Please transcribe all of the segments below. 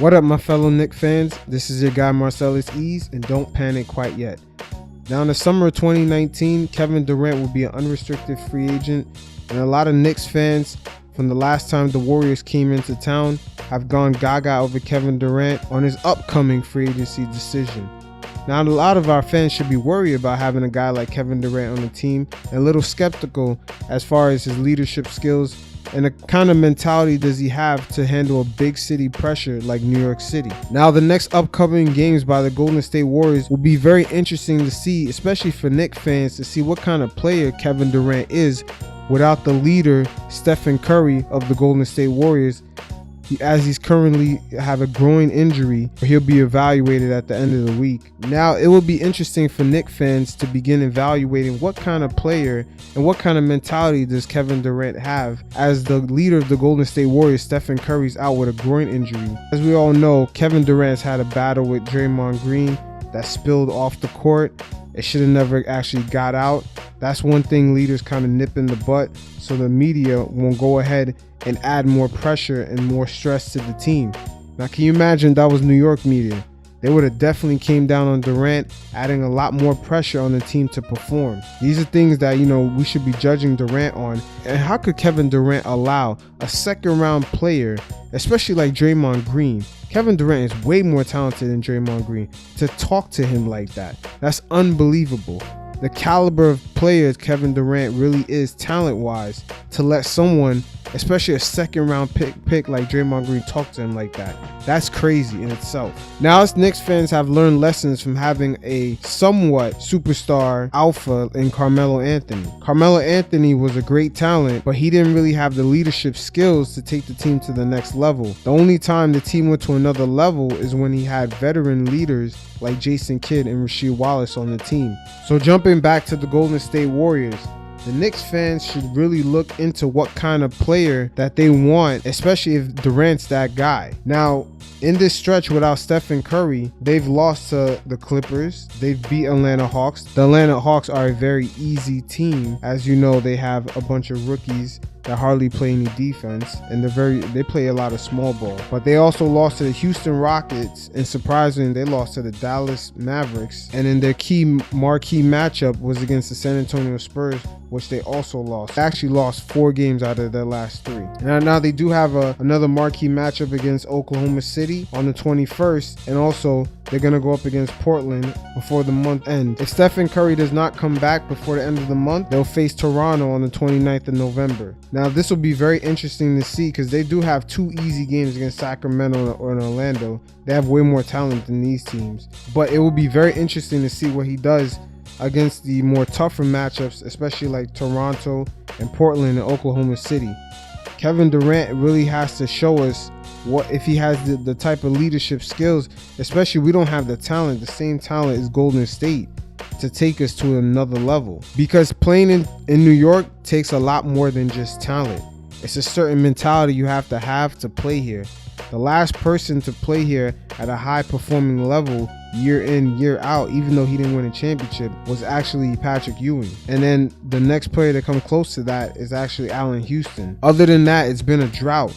What up, my fellow Knicks fans? This is your guy Marcellus Ease, and don't panic quite yet. Now, in the summer of 2019, Kevin Durant will be an unrestricted free agent, and a lot of Knicks fans from the last time the Warriors came into town have gone gaga over Kevin Durant on his upcoming free agency decision. Now, a lot of our fans should be worried about having a guy like Kevin Durant on the team and a little skeptical as far as his leadership skills and the kind of mentality does he have to handle a big city pressure like New York City. Now, the next upcoming games by the Golden State Warriors will be very interesting to see, especially for Knicks fans, to see what kind of player Kevin Durant is without the leader, Stephen Curry, of the Golden State Warriors. As he's currently have a groin injury, he'll be evaluated at the end of the week. Now, it will be interesting for Knicks fans to begin evaluating what kind of player and what kind of mentality does Kevin Durant have as the leader of the Golden State Warriors. Stephen Curry's out with a groin injury. As we all know, Kevin Durant's had a battle with Draymond Green that spilled off the court. It should have never actually got out. That's one thing leaders kind of nip in the butt so the media won't go ahead and add more pressure and more stress to the team. Now, can you imagine that was New York media? They would have definitely came down on Durant, adding a lot more pressure on the team to perform. These are things that, we should be judging Durant on. And how could Kevin Durant allow a second round player, especially like Draymond Green? Kevin Durant is way more talented than Draymond Green, to talk to him like that. That's unbelievable. The caliber of players Kevin Durant really is talent-wise to let someone, especially a second-round pick like Draymond Green, talk to him like that. That's crazy in itself. Now, us Knicks fans have learned lessons from having a somewhat superstar alpha in Carmelo Anthony. Carmelo Anthony was a great talent, but he didn't really have the leadership skills to take the team to the next level. The only time the team went to another level is when he had veteran leaders like Jason Kidd and Rasheed Wallace on the team. So jumping back to the Golden State Warriors, the Knicks fans should really look into what kind of player that they want, especially if Durant's that guy. Now, in this stretch without Stephen Curry, they've lost to the Clippers. They've beat Atlanta Hawks. The Atlanta Hawks are a very easy team. As you know, they have a bunch of rookies that hardly play any defense, and they play a lot of small ball. But they also lost to the Houston Rockets, and surprisingly, they lost to the Dallas Mavericks. And in their marquee matchup was against the San Antonio Spurs, which they also lost. They actually lost 4 games out of their last 3. Now they do have another marquee matchup against Oklahoma City on the 21st, and also they're going to go up against Portland before the month ends. If Stephen Curry does not come back before the end of the month, they'll face Toronto on the 29th of November. Now, this will be very interesting to see because they do have 2 easy games against Sacramento or Orlando. They have way more talent than these teams. But it will be very interesting to see what he does against the more tougher matchups, especially like Toronto and Portland and Oklahoma City. Kevin Durant really has to show us what if he has the type of leadership skills, especially we don't have the same talent as Golden State to take us to another level, because playing in New York takes a lot more than just talent. It's a certain mentality you have to play here. The last person to play here at a high performing level year in, year out, even though he didn't win a championship, was actually Patrick Ewing. And then the next player to come close to that is actually Allen Houston. Other than that, it's been a drought.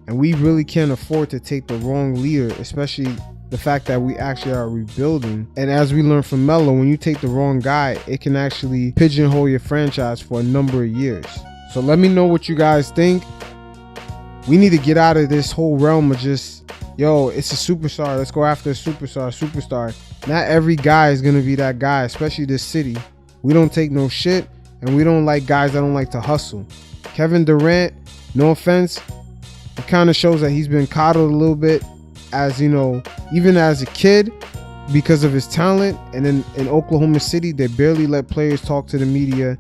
And we really can't afford to take the wrong leader, especially the fact that we actually are rebuilding. And as we learned from Melo, when you take the wrong guy, it can actually pigeonhole your franchise for a number of years. So let me know what you guys think. We need to get out of this whole realm of just, it's a superstar, let's go after a superstar. Not every guy is going to be that guy, especially this city. We don't take no shit, and we don't like guys that don't like to hustle. Kevin Durant, no offense, it kind of shows that he's been coddled a little bit, as even as a kid, because of his talent. And then in Oklahoma City, they barely let players talk to the media.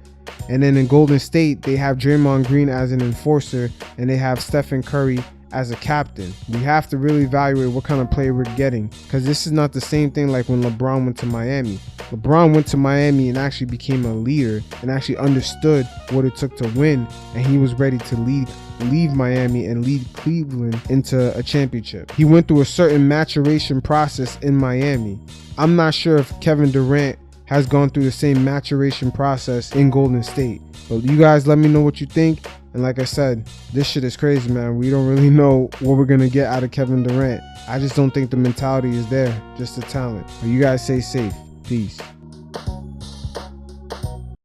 And then in Golden State, they have Draymond Green as an enforcer, and they have Stephen Curry as a captain. We have to really evaluate what kind of player we're getting, because this is not the same thing like when LeBron went to Miami. LeBron went to Miami and actually became a leader and actually understood what it took to win, and he was ready to leave Miami and lead Cleveland into a championship. He went through a certain maturation process in Miami. I'm not sure if Kevin Durant has gone through the same maturation process in Golden State. But you guys let me know what you think. And like I said, this shit is crazy, man. We don't really know what we're going to get out of Kevin Durant. I just don't think the mentality is there, just the talent. But you guys stay safe. Peace.